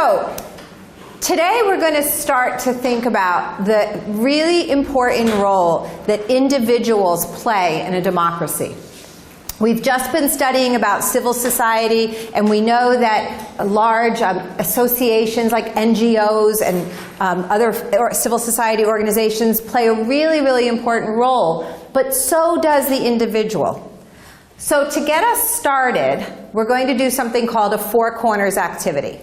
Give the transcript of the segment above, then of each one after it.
So today we're going to start to think about the really important role that individuals play in a democracy. We've just been studying about civil society, and we know that large associations like NGOs and other civil society organizations play a really, really important role, but so does the individual. So to get us started, we're going to do something called a Four Corners activity.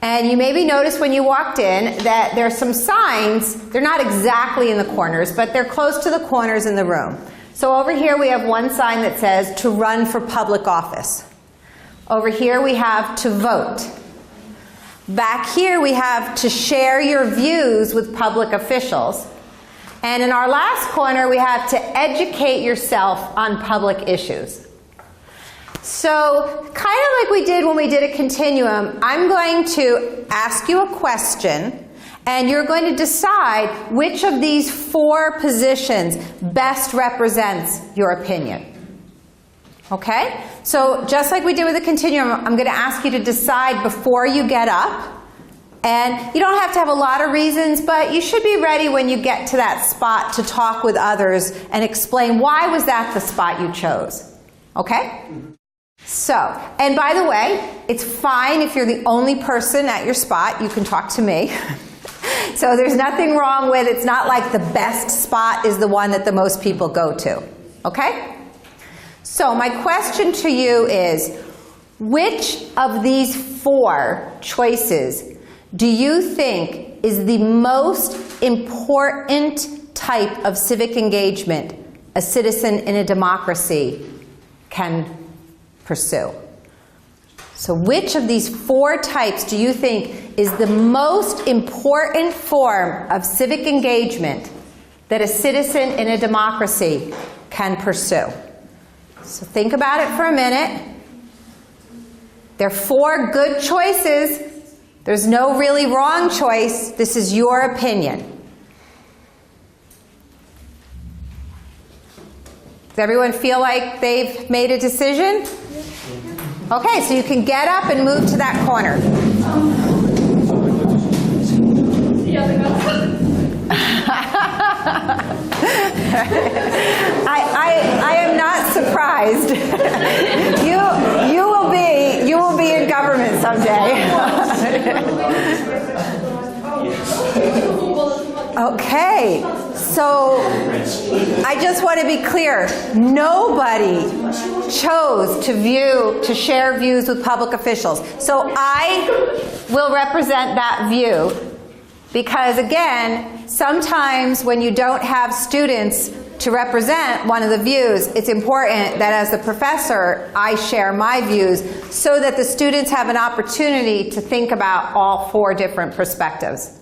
And you maybe noticed when you walked in that there's some signs. They're not exactly in the corners, but they're close to the corners in the room. So over here we have one sign that says to run for public office. Over here we have to vote. Back here we have to share your views with public officials. And in our last corner we have to educate yourself on public issues. So kind of like we did when we did a continuum, I'm going to ask you a question, and you're going to decide which of these four positions best represents your opinion. Okay? So just like we did with the continuum, I'm going to ask you to decide before you get up. And you don't have to have a lot of reasons, but you should be ready when you get to that spot to talk with others and explain why was that the spot you chose. Okay? So, and by the way, it's fine if you're the only person at your spot. You can talk to me. So there's nothing wrong with, it's not like the best spot is the one that the most people go to. Okay? So my question to you is, which of these four choices do you think is the most important type of civic engagement a citizen in a democracy can pursue? So which of these four types do you think is the most important form of civic engagement that a citizen in a democracy can pursue? So think about it for a minute. There are four good choices. There's no really wrong choice. This is your opinion. Does everyone feel like they've made a decision? Okay, so you can get up and move to that corner. I am not surprised. You will be in government someday. Okay, so I just want to be clear. Nobody chose to share views with public officials. So I will represent that view because, again, sometimes when you don't have students to represent one of the views, it's important that as the professor, I share my views so that the students have an opportunity to think about all four different perspectives.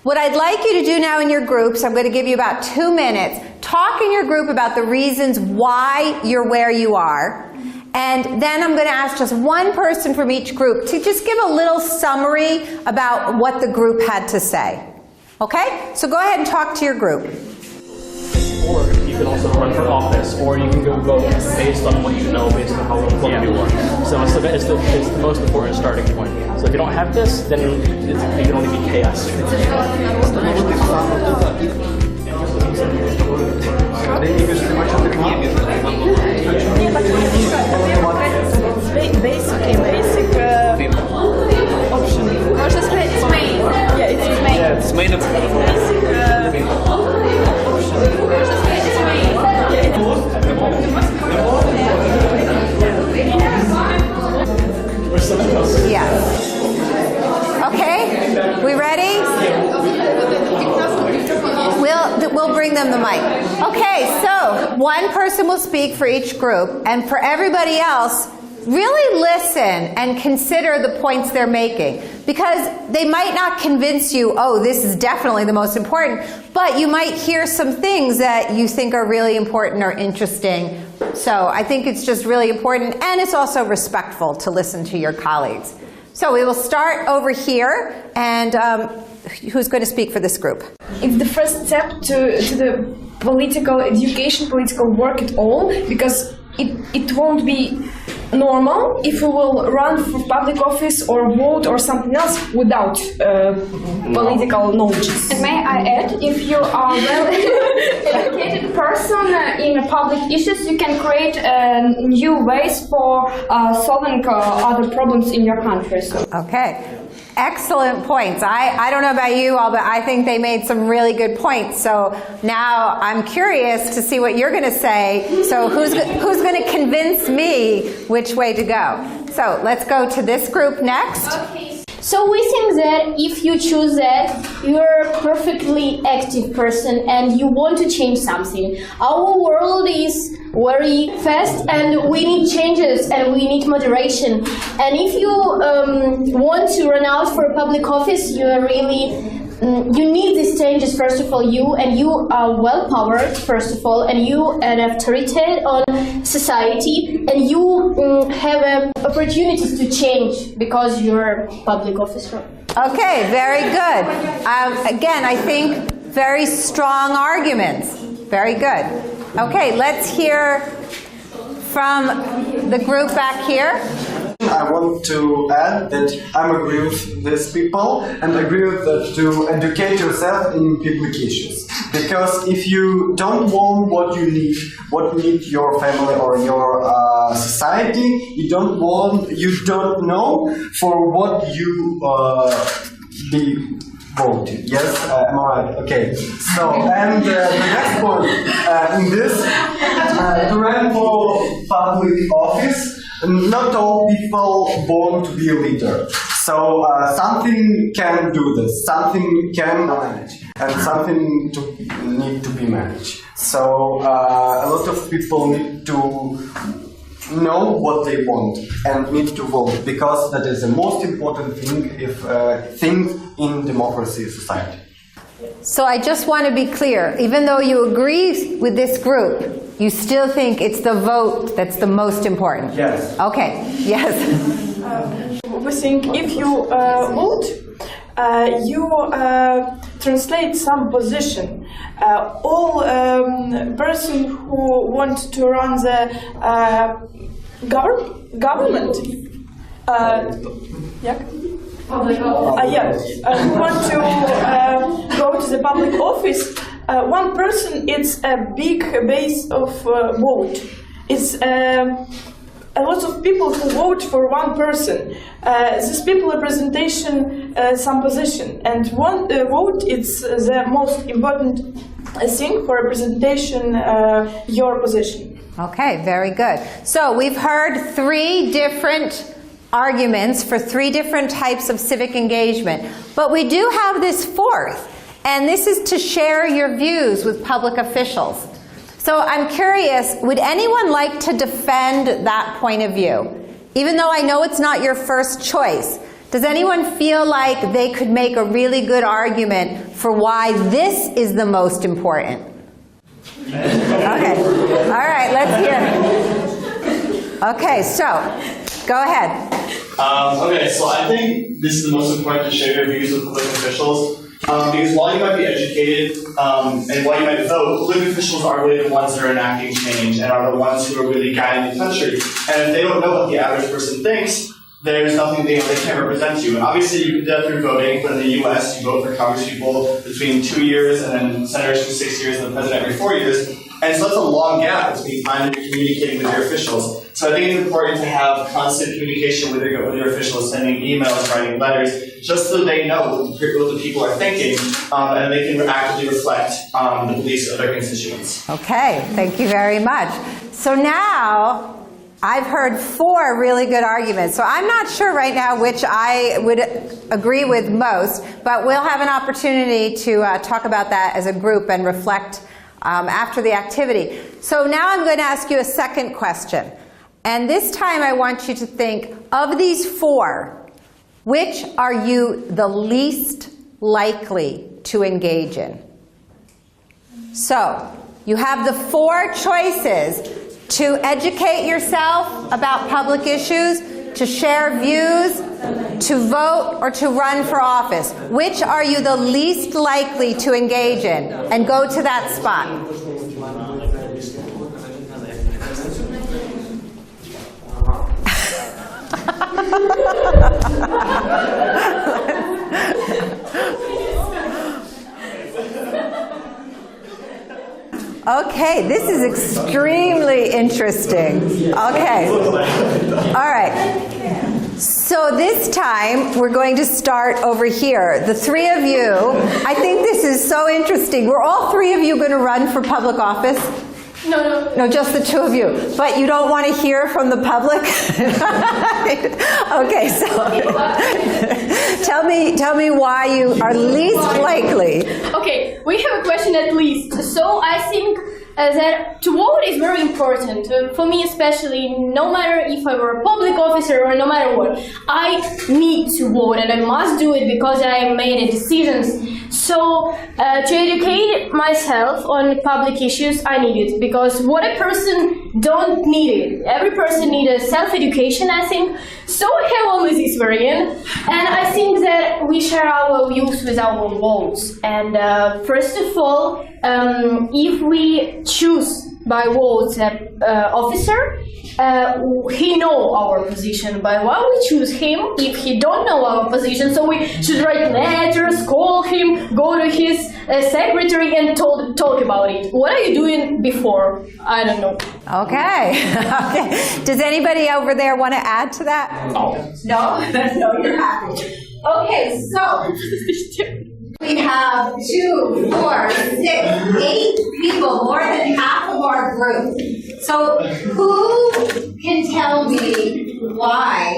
What I'd like you to do now in your groups, I'm going to give you about 2 minutes, talk in your group about the reasons why you're where you are, and then I'm going to ask just one person from each group to just give a little summary about what the group had to say. Okay? So go ahead and talk to your group. Or you can also run for office, or you can go vote based on what you know, based on how informed you are. So it's the most important starting point. So if you don't have this, then it can only be chaos. Basic option. It's main. Yeah, it's main. Yeah, it's main of option. Yes. Okay, we ready? We'll bring them the mic. Okay, so one person will speak for each group, and for everybody else, really listen and consider the points they're making, because they might not convince you, oh, this is definitely the most important, but you might hear some things that you think are really important or interesting. So I think it's just really important, and it's also respectful to listen to your colleagues. So we will start over here, and who's going to speak for this group? It's the first step to the political education, political work at all, because it won't be normal if we will run for public office or vote or something else without political knowledge. And may I add, if you are well-educated person in public issues, you can create new ways for solving other problems in your country. So. Okay. Excellent points. I don't know about you all, but I think they made some really good points. So now I'm curious to see what you're going to say. So who's going to convince me which way to go? So let's go to this group next. Okay. So we think that if you choose that, you're a perfectly active person and you want to change something. Our world is very fast and we need changes and we need moderation. And if you want to run out for a public office, you are really you need these changes. First of all, you are well powered, first of all, and you an authority on society, and you have opportunities to change because you're a public officer. Okay, very good. Again, I think very strong arguments. Very good. Okay, let's hear from the group back here. I want to add that I agree with these people and agree with that to educate yourself in public issues. Because if you don't want what need your family or your society, you don't know for what you be voted. Yes, am I right? Okay. So, and the next point in this, to run for public office, not all people born to be a leader. So something can do this, something can manage, and something need to be managed. So a lot of people need to know what they want and need to vote, because that is the most important thing in democracy society. So I just want to be clear, even though you agree with this group, you still think it's the vote that's the most important? Yes. Okay, yes. We think if you vote, you translate some position. All person who wants to run the government, who want to go to the public office, one person, it's a big base of vote. It's a lot of people who vote for one person. These people representation some position, and one vote is the most important thing for representation your position. Okay, very good. So we've heard 3 different arguments for 3 different types of civic engagement, but we do have this 4th, and this is to share your views with public officials. So I'm curious, would anyone like to defend that point of view? Even though I know it's not your first choice, does anyone feel like they could make a really good argument for why this is the most important? Okay, all right, let's hear it. Okay, so, go ahead. Okay, so I think this is the most important to share your views with public officials. Because while you might be educated and while you might vote, public officials are really the ones that are enacting change and are the ones who are really guiding the country. And if they don't know what the average person thinks, there's nothing they can't represent you. And obviously you can do that through voting, but in the US you vote for congresspeople between 2 years and then senators for 6 years and the president every 4 years. And so that's a long gap between time that you're communicating with your officials. So I think it's important to have constant communication with your officials, sending emails, writing letters, just so they know what the people are thinking, and they can actively reflect the beliefs of their constituents. Okay, thank you very much. So now, I've heard 4 really good arguments. So I'm not sure right now which I would agree with most, but we'll have an opportunity to talk about that as a group and reflect after the activity. So now I'm going to ask you a second question. And this time I want you to think, of these 4, which are you the least likely to engage in? So, you have the 4 choices: to educate yourself about public issues, to share views, to vote, or to run for office. Which are you the least likely to engage in? And go to that spot. Okay, this is extremely interesting. Okay. All right. So this time, we're going to start over here. The three of you, I think this is so interesting. Were all three of you going to run for public office? No. No, just the two of you. But you don't want to hear from the public? Okay, so tell me why you are least likely. Okay, we have a question at least. So I think that to vote is very important. For me especially, no matter if I were a public officer or no matter what, I need to vote and I must do it because I made decisions. So to educate myself on public issues, I need it because what a person don't need it. Every person needs a self-education, I think. So we have only this variant, and I think that we share our views with our votes. And first of all, if we choose by votes an officer, he know our position. But why we choose him if he don't know our position? So we should write letters, call him, go to his secretary and talk about it. What are you doing before? I don't know. Okay. Okay. Does anybody over there want to add to that? No? No, you're happy. Okay, so we have 2, 4, 6, 8 people, more than half of our group. So who can tell me why?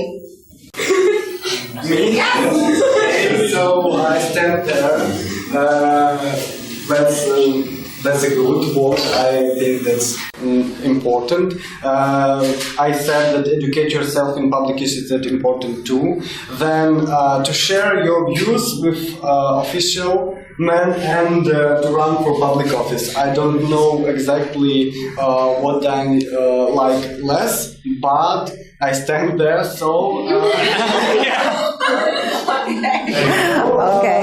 Me? Yes. So I stand there. That's a good vote. I think that's important. I said that educate yourself in public issues is that important too. Then to share your views with official men and to run for public office. I don't know exactly what I like less, but I stand there, so... Okay.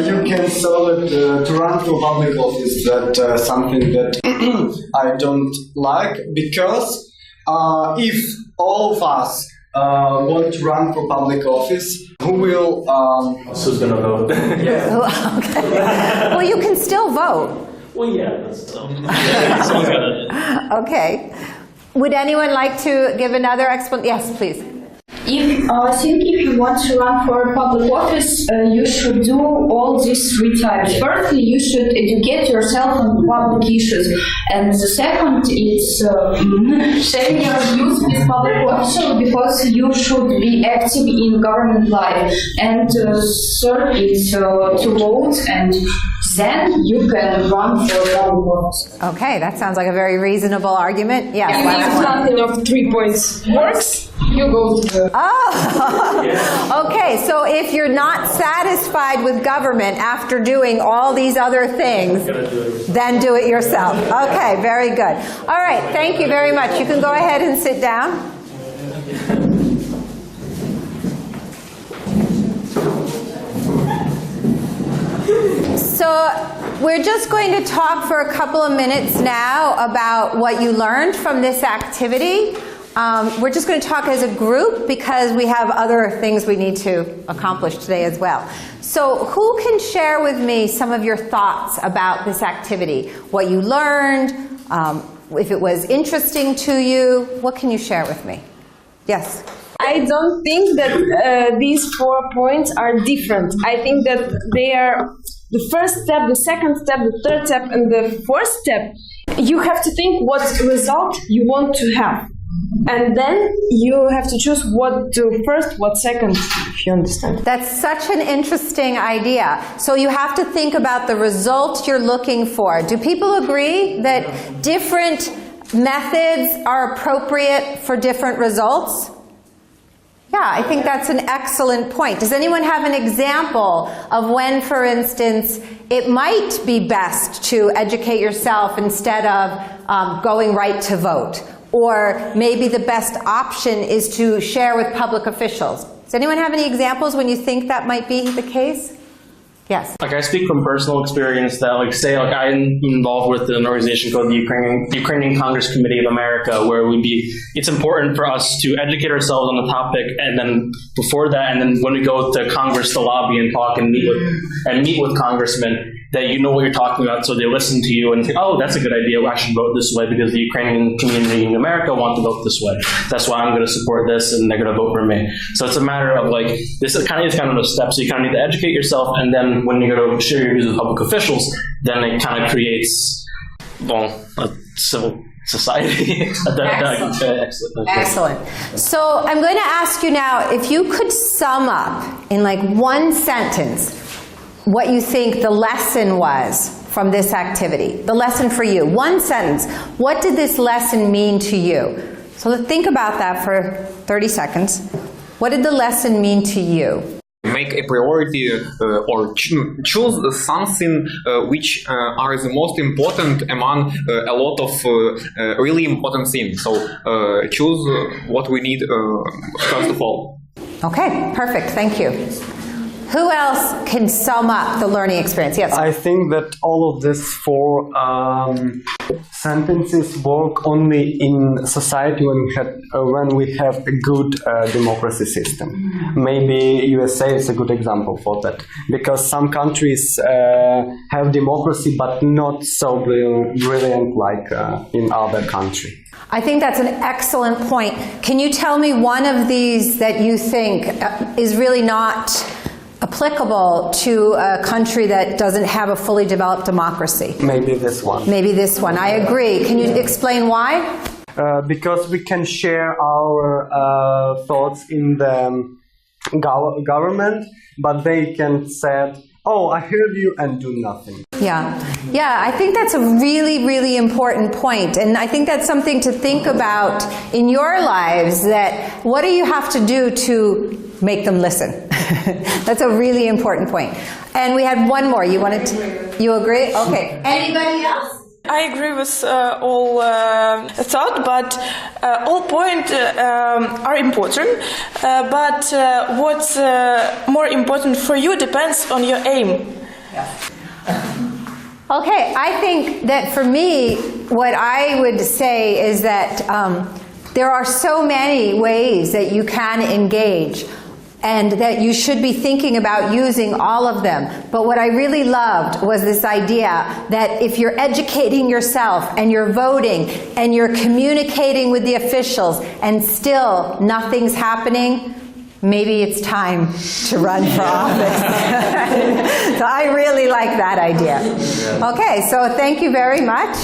You can solve it to run for public office. That's something that I don't like, because if all of us want to run for public office, who will... Who's gonna vote? Okay. Well, you can still vote. Well, yeah, that's someone's gonna. Okay. Would anyone like to give another explanation? Yes, please. I think if you want to run for public office, you should do all these 3 types. Firstly, you should educate yourself on public issues, and the second is sharing your views with public officials because you should be active in government life. And third is to vote, and then you can run for public office. Okay, that sounds like a very reasonable argument. Yes. If last one. nothing of 3 points works, you go to the... Oh, okay. So if you're not satisfied with government after doing all these other things, then do it yourself. Okay, very good. All right, thank you very much. You can go ahead and sit down. So we're just going to talk for a couple of minutes now about what you learned from this activity. We're just going to talk as a group because we have other things we need to accomplish today as well. So who can share with me some of your thoughts about this activity? What you learned, if it was interesting to you, what can you share with me? Yes? I don't think that these 4 points are different. I think that they are the first step, the second step, the third step, and the fourth step. You have to think what result you want to have. And then you have to choose what to first, what second, if you understand. That's such an interesting idea. So you have to think about the result you're looking for. Do people agree that different methods are appropriate for different results? Yeah, I think that's an excellent point. Does anyone have an example of when, for instance, it might be best to educate yourself instead of going right to vote? Or maybe the best option is to share with public officials. Does anyone have any examples when you think that might be the case? Yes. Like I speak from personal experience that like say like I'm involved with an organization called the Ukrainian Congress Committee of America, where it's important for us to educate ourselves on the topic, and then before that, and then when we go to Congress to lobby and talk and meet with congressmen, that you know what you're talking about, so they listen to you and think, oh, that's a good idea, I should vote this way because the Ukrainian community in America want to vote this way. That's why I'm going to support this and they're going to vote for me. So it's a matter of like, this is kind of a step. So you kind of need to educate yourself, and then when you're going to share your views with public officials, then it kind of creates, well, a civil society. Excellent. So I'm going to ask you now, if you could sum up in like one sentence what you think the lesson was from this activity. The lesson for you. One sentence. What did this lesson mean to you? So let's think about that for 30 seconds. What did the lesson mean to you? Make a priority or choose something which are the most important among a lot of really important things. So choose what we need first of all. Okay, perfect. Thank you. Who else can sum up the learning experience? Yes. I think that all of these four sentences work only in society when we have a good democracy system. Maybe USA is a good example for that, because some countries have democracy but not so brilliant like in other countries. I think that's an excellent point. Can you tell me one of these that you think is really not applicable to a country that doesn't have a fully developed democracy? Maybe this one. Maybe this one. I agree. Can you explain why? Because we can share our thoughts in the government, but they can say, oh, I heard you, and do nothing. Yeah, I think that's a really, really important point. And I think that's something to think about in your lives, that what do you have to do to make them listen? That's a really important point. And we had one more. You wanted to, you agree? Okay. Anybody else? I agree with all thought, but all points are important. But what's more important for you depends on your aim. Okay, I think that for me, what I would say is that there are so many ways that you can engage, and that you should be thinking about using all of them. But what I really loved was this idea that if you're educating yourself and you're voting and you're communicating with the officials and still nothing's happening, maybe it's time to run for office. So I really like that idea. Okay, so thank you very much.